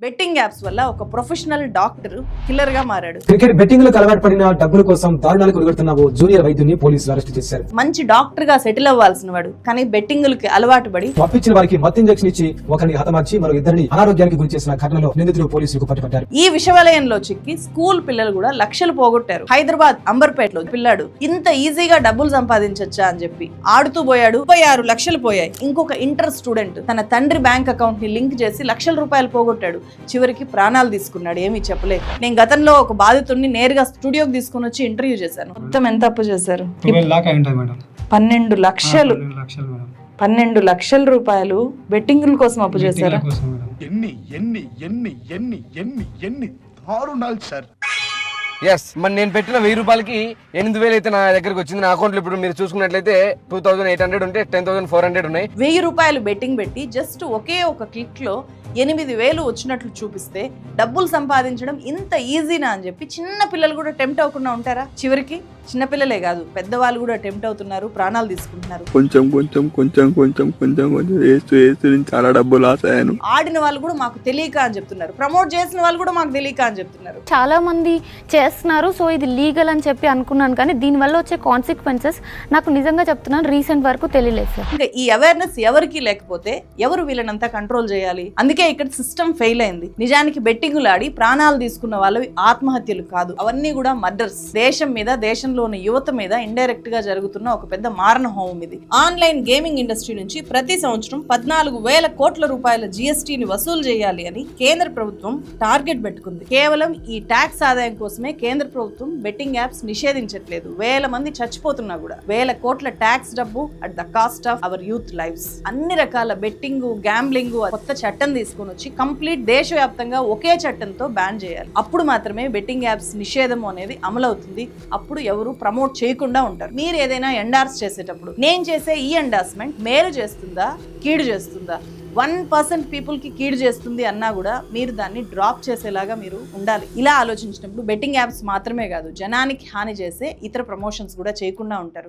Betting apps వల్ల ఒక professional doctor killer గా మారాడు. క్రికెట్ బెట్టింగ్ లకు అలవాటు పడిన డబ్బుల కోసం దారుణాలకు ఒడిగడుతున్న ఓ జూనియర్ వైద్యుని పోలీసులు అరెస్ట్ చేశారు. మంచి డాక్టర్ గా సెటిల్ అవ్వాల్సిన వాడు కానీ బెట్టింగులకి అలవాటు పడి అప్పిచ్చిన వారికి మత్తు ఇంజెక్షన్ ఇచ్చి ఒకరిని హతమార్చి మరో ఇద్దరిని అనారోగ్యానికి గురి చేసిన ఘటనలో నిందితులు పోలీసులకు పట్టుబడ్డారు. ఈ విషవలయంలో చిక్కి స్కూల్ పిల్లలు కూడా లక్షలు పోగొట్టారు. హైదరాబాద్ అంబర్పేటలో పిల్లాడు ఇంత ఈజీగా డబ్బులు సంపాదించొచ్చా అని చెప్పి ఆడుతూ పోయాడు. 36 లక్షలు పోయాయి. ఇంకొక ఇంటర్ స్టూడెంట్ తన తండ్రి బ్యాంక్ అకౌంట్ ని లింక్ చేసి లక్షల రూపాయలు పోగొట్టాడు. చివరికి ప్రాణాలు తీసుకున్నాడు. ఏమీ చెప్పలేదు. నేను గతంలో ఒక బాధితుడిని నేరుగా స్టూడియోకి తీసుకుని వచ్చి ఇంటర్వ్యూ చేశాను. మొత్తం ఎంత అప్పు చేశారు? 12 లక్షలు. 12 లక్షల రూపాయలు బెట్టింగుల కోసం అప్పు చేశారా? ఎన్ని దారుణాలు సార్. ఎస్, మరి నేను పెట్టిన 1000 రూపాయలకి 8000 అయితే నా దగ్గరకు వచ్చింది. నా అకౌంట్లో ఇప్పుడు మీరు చూసుకున్నట్లయితే 2800 ఉంటే 10,400 ఉన్నాయి. 1000 రూపాయలు బెట్టింగ్ పెట్టి జస్ట్ ఒకే ఒక క్లిక్ లో 8000 వచ్చినట్లు చూపిస్తే డబ్బులు సంపాదించడం ఇంత ఈజీనా అని చెప్పి చిన్న పిల్లలు కూడా టెంప్ట్ అవ్వకుండా ఉంటారా? చివరికి చిన్నపిల్లలే కాదు పెద్దవాళ్ళు కూడా టెంప్ట్ అవుతున్నారు, ప్రాణాలు తీసుకుంటున్నారు. కొంచెం వేస్తూ చాలా డబ్బు లాస్ అయ్యాను. ఆడిన వాళ్ళు కూడా మాకు తెలియక అని చెప్తున్నారు. ప్రమోట్ చేసిన వాళ్ళు కూడా మాకు తెలియక అని చెప్తున్నారు. చాలా మంది చేస్తున్నారు. సో ఇది లీగల్ అని చెప్పి అనుకున్నాను, కానీ దీనివల్ల వచ్చే కాన్సిక్వెన్సెస్ నాకు నిజంగా చెప్తున్నాను రీసెంట్ వరకు తెలియలేదు సార్. ఇంకా ఈ అవేర్నెస్ ఎవరికి లేకపోతే ఎవరు వీళ్ళనంతా కంట్రోల్ చేయాలి? అందుకే ఇక్కడ సిస్టమ్ ఫెయిల్ అయింది. నిజానికి బెట్టింగులు ఆడి ప్రాణాలు తీసుకున్న వాళ్ళవి ఆత్మహత్యలు కాదు, అవన్నీ కూడా మర్డర్స్. దేశం మీద, దేశంలోని యువత మీద ఇండైరెక్ట్ గా జరుగుతున్న ఒక పెద్ద మారణ హోమం ఇది. ఆన్లైన్ గేమింగ్ ఇండస్ట్రీ నుంచి ప్రతి సంవత్సరం 14,000 కోట్ల రూపాయల జీఎస్టీని వసూలు చేయాలి అని కేంద్ర ప్రభుత్వం టార్గెట్ పెట్టుకుంది. కేవలం ఈ ట్యాక్స్ ఆదాయం కోసమే కేంద్ర ప్రభుత్వం బెట్టింగ్ యాప్స్ నిషేధించట్లేదు. 1000 మంది చచ్చిపోతున్నా కూడా 1000 కోట్ల ట్యాక్స్ డబ్బు at the cost of our youth lifes. అన్ని రకాల బెట్టింగ్, గ్యాంబ్లింగ్ కొత్త చట్టం తీసుకుని వచ్చి కంప్లీట్ దేశవ్యాప్తంగా ఒకే చట్టంతో బ్యాన్ చేయాలి. అప్పుడు మాత్రమే బెట్టింగ్ యాప్స్ నిషేధం అనేది అమలవుతుంది. అప్పుడు ఎవరు ప్రమోట్ చేయకుండా ఉంటారు. మీరు ఏదైనా ఎండార్స్ చేసేటప్పుడు నేను చేసే ఈ ఎండార్స్మెంట్ మేలు చేస్తుందా, కీడు చేస్తుందా? 1% పీపుల్ కి కీడు చేస్తుంది అన్నా కూడా మీరు దాన్ని డ్రాప్ చేసేలాగా మీరు ఉండాలి. ఇలా ఆలోచించినప్పుడు బెట్టింగ్ యాప్స్ మాత్రమే కాదు, జనానికి హాని చేసే ఇతర ప్రమోషన్స్ కూడా చేయకుండా ఉంటారు.